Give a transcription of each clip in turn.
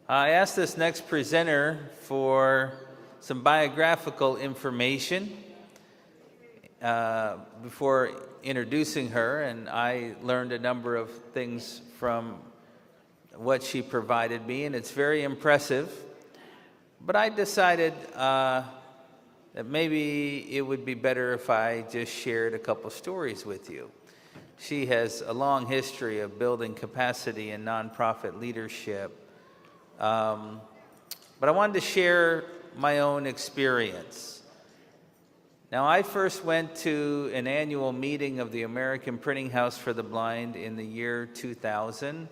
I asked this next presenter for some biographical information before introducing her, and I learned a number of things from what she provided me, and it's very impressive. But I decided that maybe it would be better if I just shared a couple stories with you. She has a long history of building capacity in nonprofit leadership. But I wanted to share my own experience. Now, I first went to an annual meeting of the American Printing House for the Blind in the year 2000.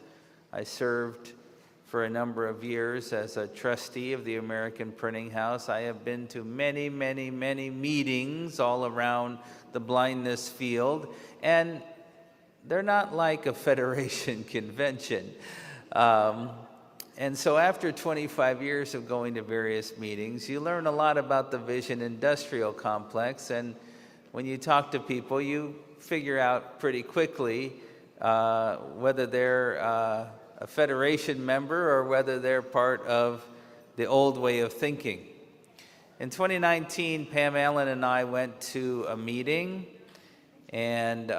I served for a number of years as a trustee of the American Printing House. I have been to many, many, many meetings all around the blindness field, and they're not like a federation convention. And so after 25 years of going to various meetings, you learn a lot about the Vision Industrial Complex, and when you talk to people, you figure out pretty quickly whether they're a federation member or whether they're part of the old way of thinking. In 2019, Pam Allen and I went to a meeting, and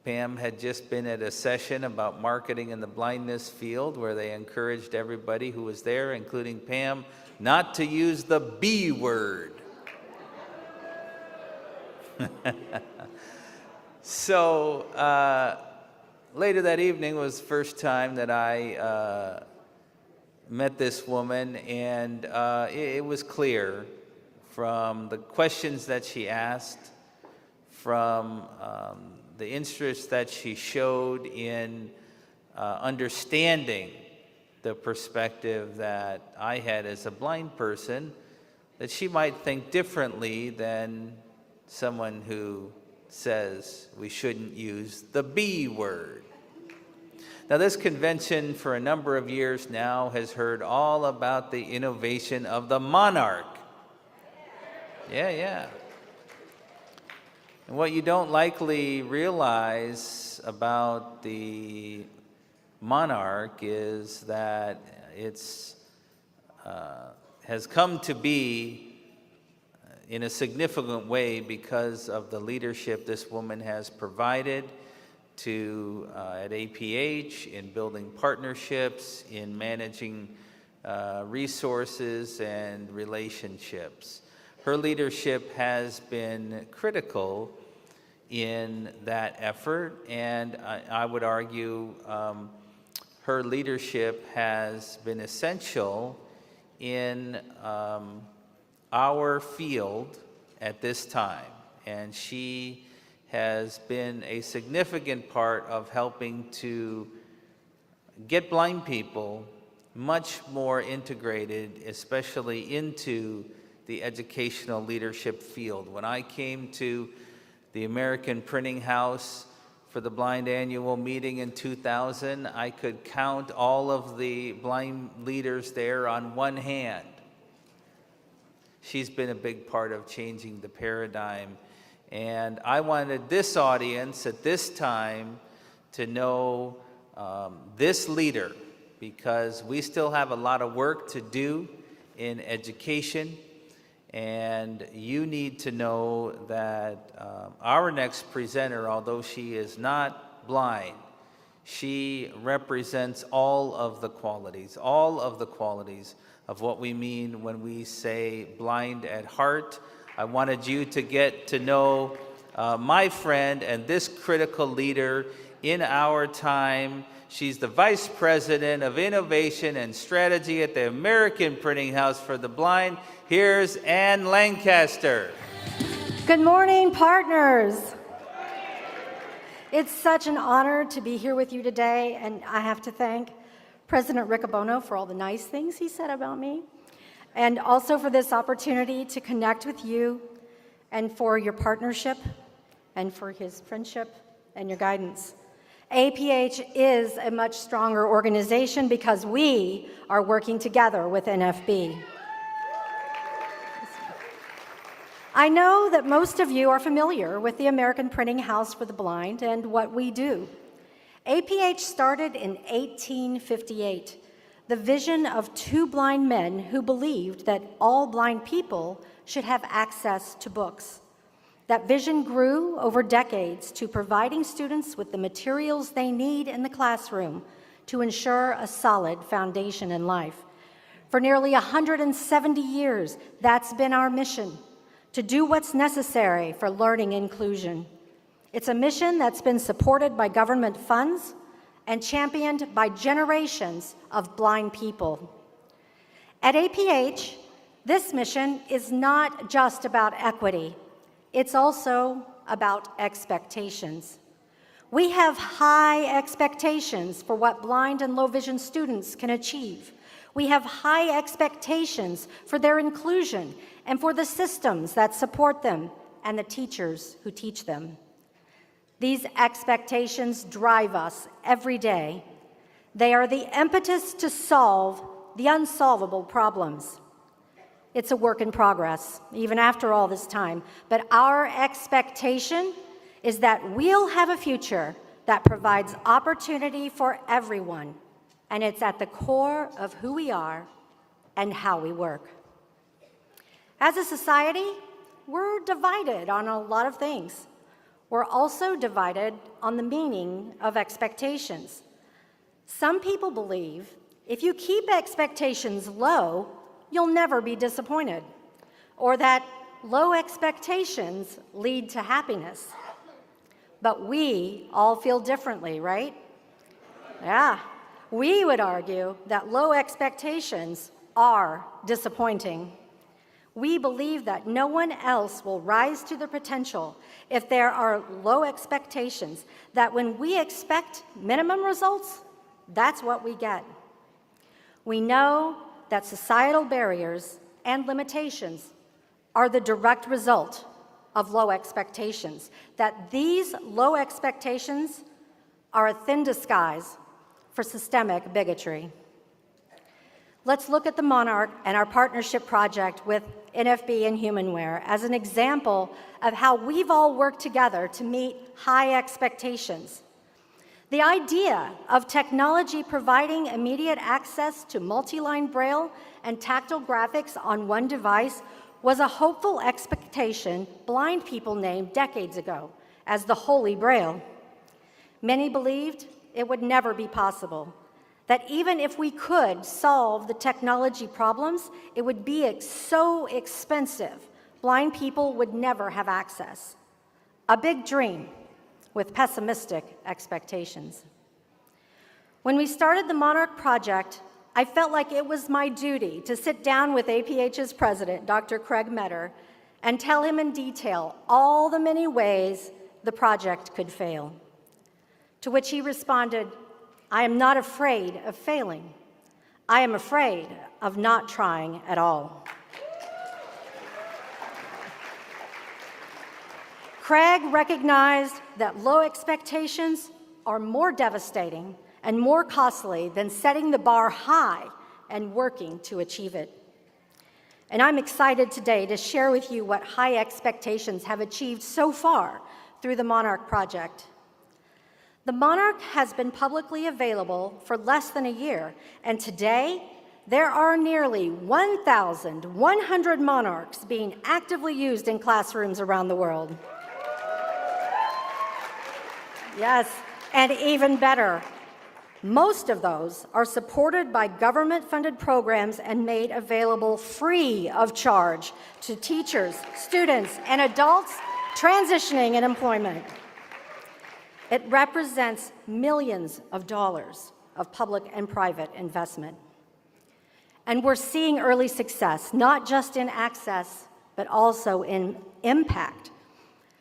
Pam had just been at a session about marketing in the blindness field where they encouraged everybody who was there, including Pam, not to use the B word. So later that evening was the first time that I met this woman, and it was clear from the questions that she asked, from the interest that she showed in understanding the perspective that I had as a blind person, that she might think differently than someone who says we shouldn't use the B word. Now, this convention for a number of years now has heard all about the innovation of the Monarch. Yeah. And what you don't likely realize about the Monarch is that it's has come to be in a significant way because of the leadership this woman has provided to at APH in building partnerships, in managing resources and relationships. Her leadership has been critical in that effort, and I would argue her leadership has been essential in our field at this time, and she has been a significant part of helping to get blind people much more integrated, especially into the educational leadership field. When I came to the American Printing House for the Blind Annual Meeting in 2000, I could count all of the blind leaders there on one hand. She's been a big part of changing the paradigm, and I wanted this audience at this time to know this leader, because we still have a lot of work to do in education. And you need to know that our next presenter, although she is not blind, she represents all of the qualities of what we mean when we say blind at heart. I wanted you to get to know my friend and this critical leader in our time. She's the Vice President of Innovation and Strategy at the American Printing House for the Blind. Here's Anne Lancaster. Good morning, partners. It's such an honor to be here with you today, and I have to thank President Riccobono for all the nice things he said about me, and also for this opportunity to connect with you, and for your partnership, and for his friendship and your guidance. APH is a much stronger organization because we are working together with NFB. I know that most of you are familiar with the American Printing House for the Blind and what we do. APH started in 1858 the vision of two blind men who believed that all blind people should have access to books. That vision grew over decades to providing students with the materials they need in the classroom to ensure a solid foundation in life. For nearly 170 years, that's been our mission, to do what's necessary for learning inclusion. It's a mission that's been supported by government funds and championed by generations of blind people. At APH, this mission is not just about equity, it's also about expectations. We have high expectations for what blind and low vision students can achieve. We have high expectations for their inclusion and for the systems that support them and the teachers who teach them. These expectations drive us every day. They are the impetus to solve the unsolvable problems. It's a work in progress, even after all this time, but our expectation is that we'll have a future that provides opportunity for everyone, and it's at the core of who we are and how we work. As a society, we're divided on a lot of things. We're also divided on the meaning of expectations. Some people believe if you keep expectations low, you'll never be disappointed, or that low expectations lead to happiness. But we all feel differently, right? Yeah, we would argue that low expectations are disappointing. We believe that no one else will rise to their potential if there are low expectations, that when we expect minimum results, that's what we get. We know that societal barriers and limitations are the direct result of low expectations, that these low expectations are a thin disguise for systemic bigotry. Let's look at the Monarch and our partnership project with NFB and Humanware as an example of how we've all worked together to meet high expectations. The idea of technology providing immediate access to multi-line braille and tactile graphics on one device was a hopeful expectation blind people named decades ago as the Holy Braille. Many believed it would never be possible, that even if we could solve the technology problems, it would be so expensive, blind people would never have access. A big dream with pessimistic expectations. When we started the Monarch project, I felt like it was my duty to sit down with APH's president, Dr. Craig Metter, and tell him in detail all the many ways the project could fail. To which he responded, "I am not afraid of failing. I am afraid of not trying at all." Craig recognized that low expectations are more devastating and more costly than setting the bar high and working to achieve it. And I'm excited today to share with you what high expectations have achieved so far through the Monarch project. The Monarch has been publicly available for less than a year, and today there are nearly 1,100 Monarchs being actively used in classrooms around the world. Yes, and even better, most of those are supported by government-funded programs and made available free of charge to teachers, students, and adults transitioning in employment. It represents millions of dollars of public and private investment. And we're seeing early success, not just in access, but also in impact.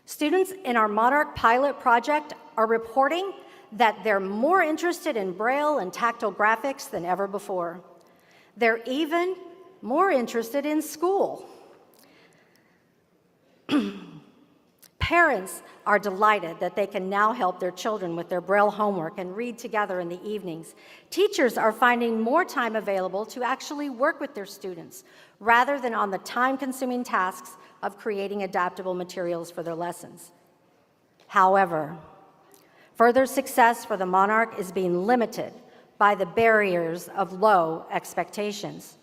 Students in our Monarch pilot project are reporting that they're more interested in Braille and tactile graphics than ever before. They're even more interested in school. Parents are delighted that they can now help their children with their Braille homework and read together in the evenings. Teachers are finding more time available to actually work with their students, rather than on the time-consuming tasks of creating adaptable materials for their lessons. However, further success for the Monarch is being limited by the barriers of low expectations.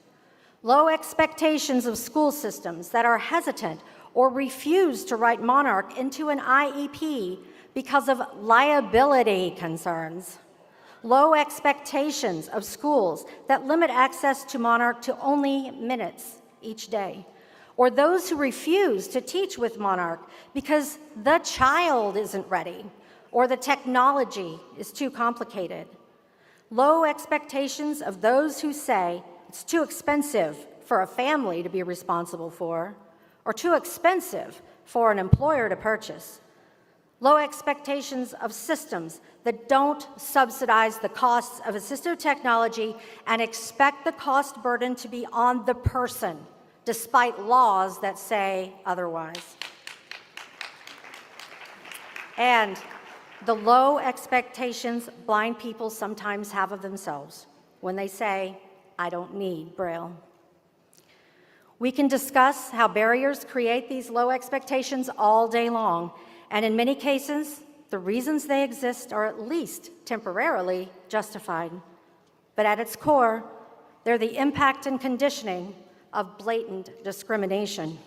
Low expectations of school systems that are hesitant or refuse to write Monarch into an IEP because of liability concerns. Low expectations of schools that limit access to Monarch to only minutes each day, or those who refuse to teach with Monarch because the child isn't ready or the technology is too complicated. Low expectations of those who say it's too expensive for a family to be responsible for, or too expensive for an employer to purchase. Low expectations of systems that don't subsidize the costs of assistive technology and expect the cost burden to be on the person, despite laws that say otherwise. And the low expectations blind people sometimes have of themselves when they say, I don't need Braille. We can discuss how barriers create these low expectations all day long, and in many cases, the reasons they exist are at least temporarily justified. But at its core, they're the impact and conditioning of blatant discrimination.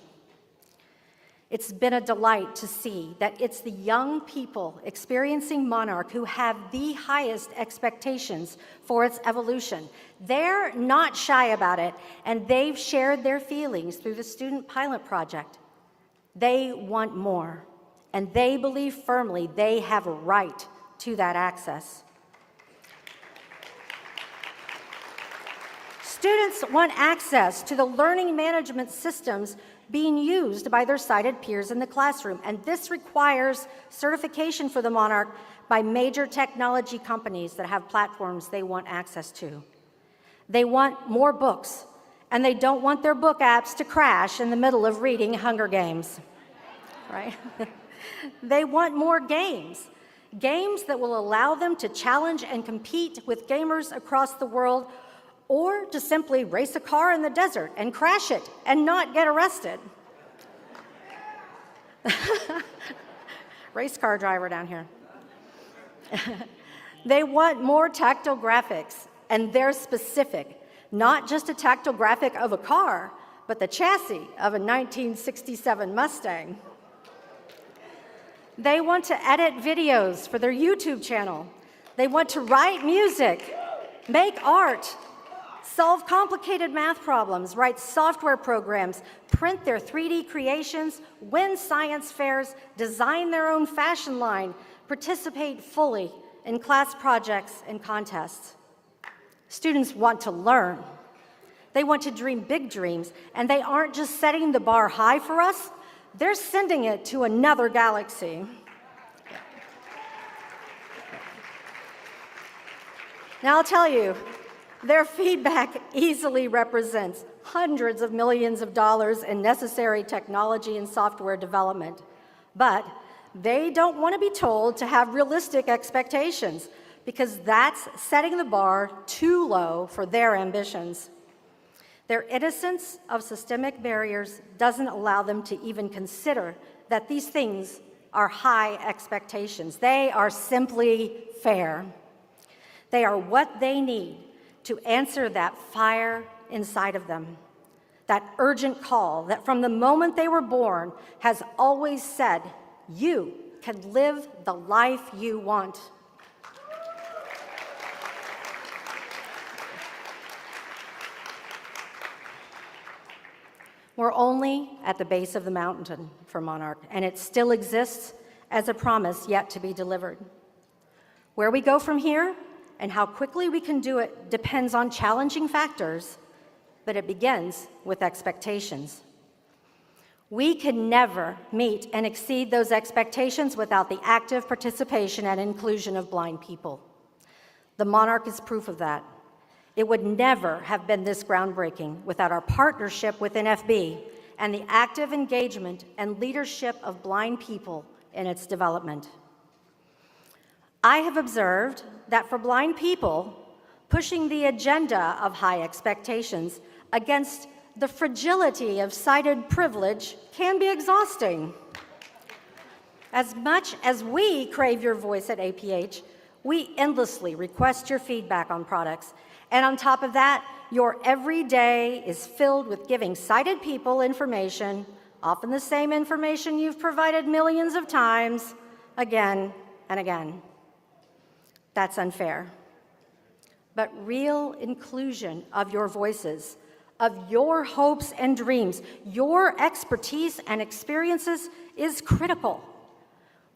It's been a delight to see that it's the young people experiencing Monarch who have the highest expectations for its evolution. They're not shy about it, and they've shared their feelings through the Student Pilot Project. They want more, and they believe firmly they have a right to that access. Students want access to the learning management systems being used by their sighted peers in the classroom, and this requires certification for the Monarch by major technology companies that have platforms they want access to. They want more books, and they don't want their book apps to crash in the middle of reading Hunger Games, right? They want more games, games that will allow them to challenge and compete with gamers across the world, or to simply race a car in the desert and crash it and not get arrested. Race car driver down here. They want more tactile graphics, and they're specific, not just a tactile graphic of a car, but the chassis of a 1967 Mustang. They want to edit videos for their YouTube channel. They want to write music, make art, solve complicated math problems, write software programs, print their 3D creations, win science fairs, design their own fashion line, participate fully in class projects and contests. Students want to learn. They want to dream big dreams, and they aren't just setting the bar high for us, they're sending it to another galaxy. Now I'll tell you, their feedback easily represents hundreds of millions of dollars in necessary technology and software development. But they don't want to be told to have realistic expectations, because that's setting the bar too low for their ambitions. Their innocence of systemic barriers doesn't allow them to even consider that these things are high expectations. They are simply fair. They are what they need to answer that fire inside of them, that urgent call that from the moment they were born has always said, you can live the life you want. We're only at the base of the mountain for Monarch, and it still exists as a promise yet to be delivered. Where we go from here and how quickly we can do it depends on challenging factors, but it begins with expectations. We can never meet and exceed those expectations without the active participation and inclusion of blind people. The Monarch is proof of that. It would never have been this groundbreaking without our partnership with NFB and the active engagement and leadership of blind people in its development. I have observed that for blind people, pushing the agenda of high expectations against the fragility of sighted privilege can be exhausting. As much as we crave your voice at APH, We endlessly request your feedback on products. And on top of that, your every day is filled with giving sighted people information, often the same information you've provided millions of times, again and again. That's unfair. But real inclusion of your voices, of your hopes and dreams, your expertise and experiences is critical.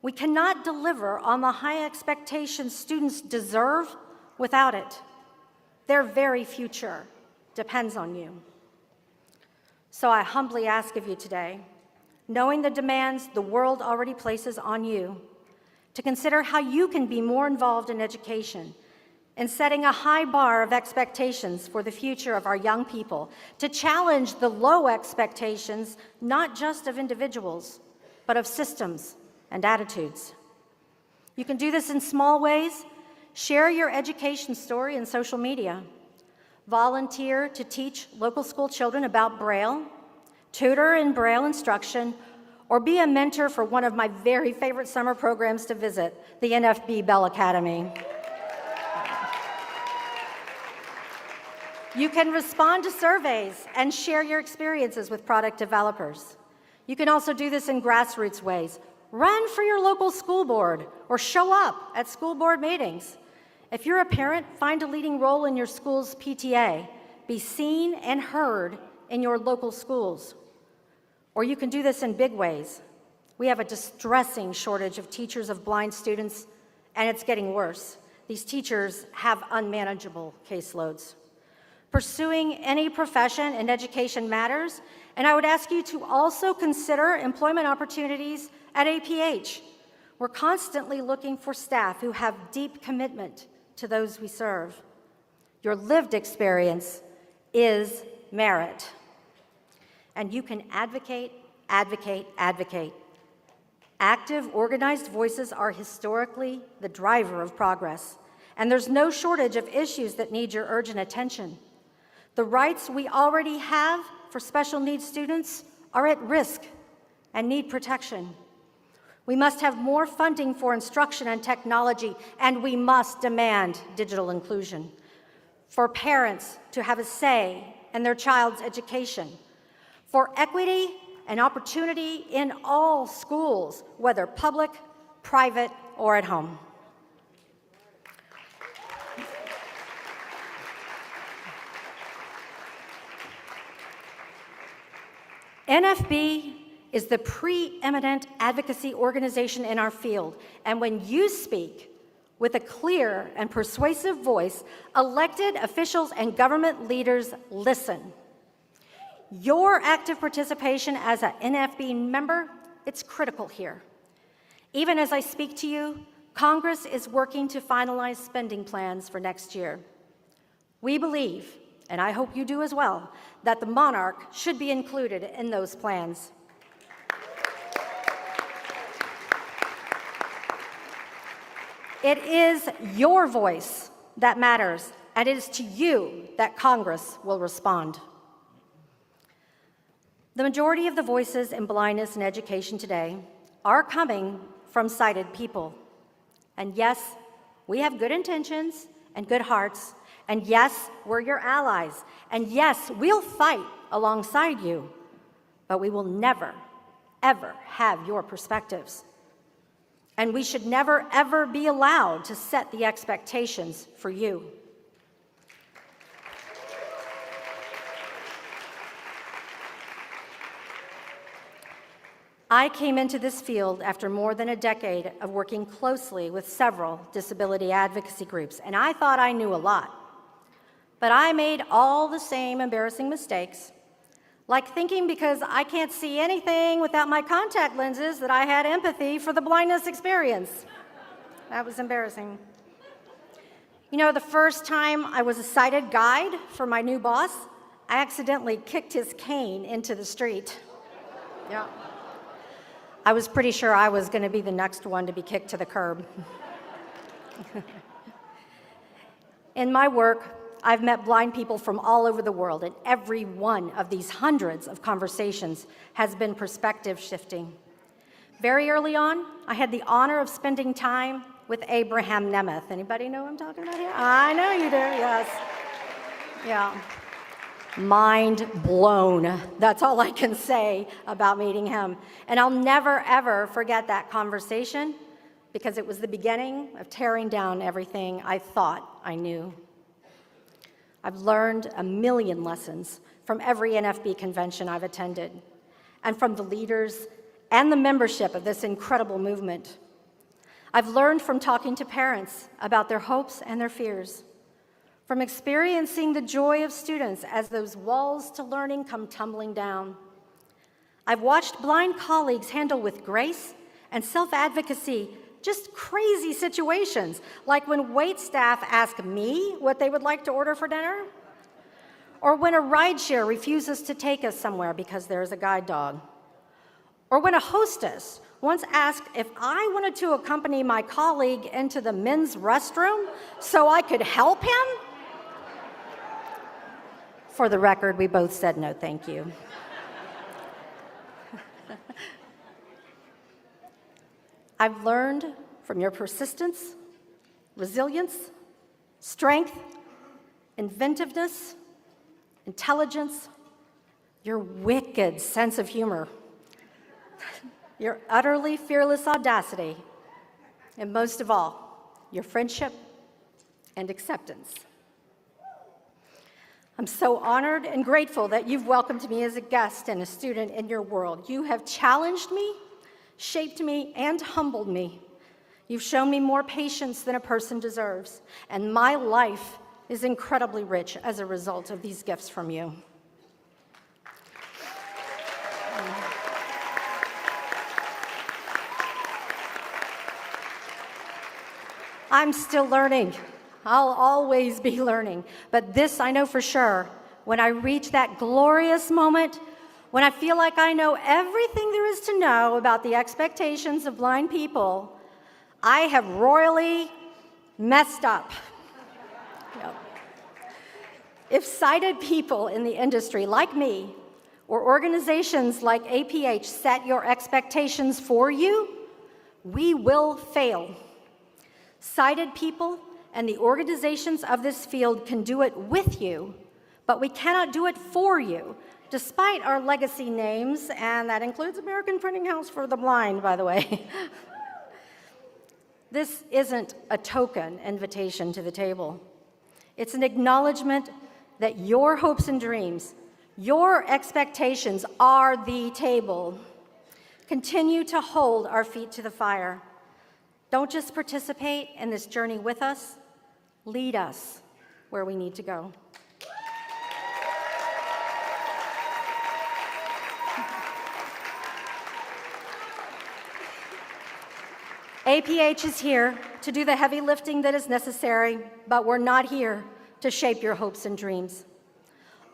We cannot deliver on the high expectations students deserve without it. Their very future depends on you. So I humbly ask of you today, knowing the demands the world already places on you, to consider how you can be more involved in education, in setting a high bar of expectations for the future of our young people, to challenge the low expectations, not just of individuals, but of systems and attitudes. You can do this in small ways. Share your education story in social media. Volunteer to teach local school children about Braille, tutor in Braille instruction, or be a mentor for one of my very favorite summer programs to visit, the NFB Bell Academy. You can respond to surveys and share your experiences with product developers. You can also do this in grassroots ways. Run for your local school board or show up at school board meetings. If you're a parent, find a leading role in your school's PTA. Be seen and heard in your local schools. Or you can do this in big ways. We have a distressing shortage of teachers of blind students, and it's getting worse. These teachers have unmanageable caseloads. Pursuing any profession in education matters, and I would ask you to also consider employment opportunities at APH. We're constantly looking for staff who have deep commitment to those we serve. Your lived experience is merit. And you can advocate, advocate, advocate. Active, organized voices are historically the driver of progress, and there's no shortage of issues that need your urgent attention. The rights we already have for special needs students are at risk and need protection. We must have more funding for instruction and technology, and we must demand digital inclusion. For parents to have a say in their child's education. For equity and opportunity in all schools, whether public, private, or at home. NFB is the preeminent advocacy organization in our field, and when you speak with a clear and persuasive voice, elected officials and government leaders listen. Your active participation as an NFB member, it's critical here. Even as I speak to you, Congress is working to finalize spending plans for next year. We believe, and I hope you do as well, that the Monarch should be included in those plans. It is your voice that matters, and it is to you that Congress will respond. The majority of the voices in blindness in education today are coming from sighted people. And yes, we have good intentions and good hearts, and yes, we're your allies, and yes, we'll fight alongside you, but we will never, ever have your perspectives. And we should never, ever be allowed to set the expectations for you. I came into this field after more than a decade of working closely with several disability advocacy groups, and I thought I knew a lot. But I made all the same embarrassing mistakes, like thinking because I can't see anything without my contact lenses that I had empathy for the blindness experience. That was embarrassing. You know, the first time I was a sighted guide for my new boss, I accidentally kicked his cane into the street. Yeah. I was pretty sure I was going to be the next one to be kicked to the curb. In my work, I've met blind people from all over the world, and every one of these hundreds of conversations has been perspective shifting. Very early on, I had the honor of spending time with Abraham Nemeth. Anybody know who I'm talking about here? I know you do, yes. Yeah. Mind blown. That's all I can say about meeting him. And I'll never, ever forget that conversation because it was the beginning of tearing down everything I thought I knew. I've learned a million lessons from every NFB convention I've attended and from the leaders and the membership of this incredible movement. I've learned from talking to parents about their hopes and their fears, from experiencing the joy of students as those walls to learning come tumbling down. I've watched blind colleagues handle with grace and self-advocacy just crazy situations, like when wait staff ask me what they would like to order for dinner, or when a rideshare refuses to take us somewhere because there's a guide dog, or when a hostess once asked if I wanted to accompany my colleague into the men's restroom so I could help him. For the record, we both said no, thank you. I've learned from your persistence, resilience, strength, inventiveness, intelligence, your wicked sense of humor, your utterly fearless audacity, and most of all, your friendship and acceptance. I'm so honored and grateful that you've welcomed me as a guest and a student in your world. You have challenged me, shaped me, and humbled me. You've shown me more patience than a person deserves, and my life is incredibly rich as a result of these gifts from you. I'm still learning. I'll always be learning. But this I know for sure. When I reach that glorious moment, when I feel like I know everything there is to know about the expectations of blind people, I have royally messed up. Yep. If sighted people in the industry like me, or organizations like APH set your expectations for you, we will fail. Sighted people and the organizations of this field can do it with you, but we cannot do it for you, despite our legacy names, and that includes American Printing House for the Blind, by the way. This isn't a token invitation to the table. It's an acknowledgement that your hopes and dreams, your expectations are the table. Continue to hold our feet to the fire. Don't just participate in this journey with us, lead us where we need to go. APH is here to do the heavy lifting that is necessary, but we're not here to shape your hopes and dreams.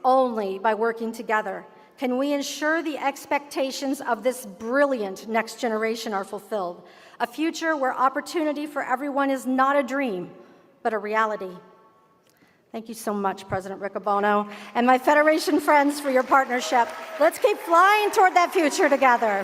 Only by working together can we ensure the expectations of this brilliant next generation are fulfilled, a future where opportunity for everyone is not a dream, but a reality. Thank you so much, President Riccobono, and my Federation friends for your partnership. Let's keep flying toward that future together.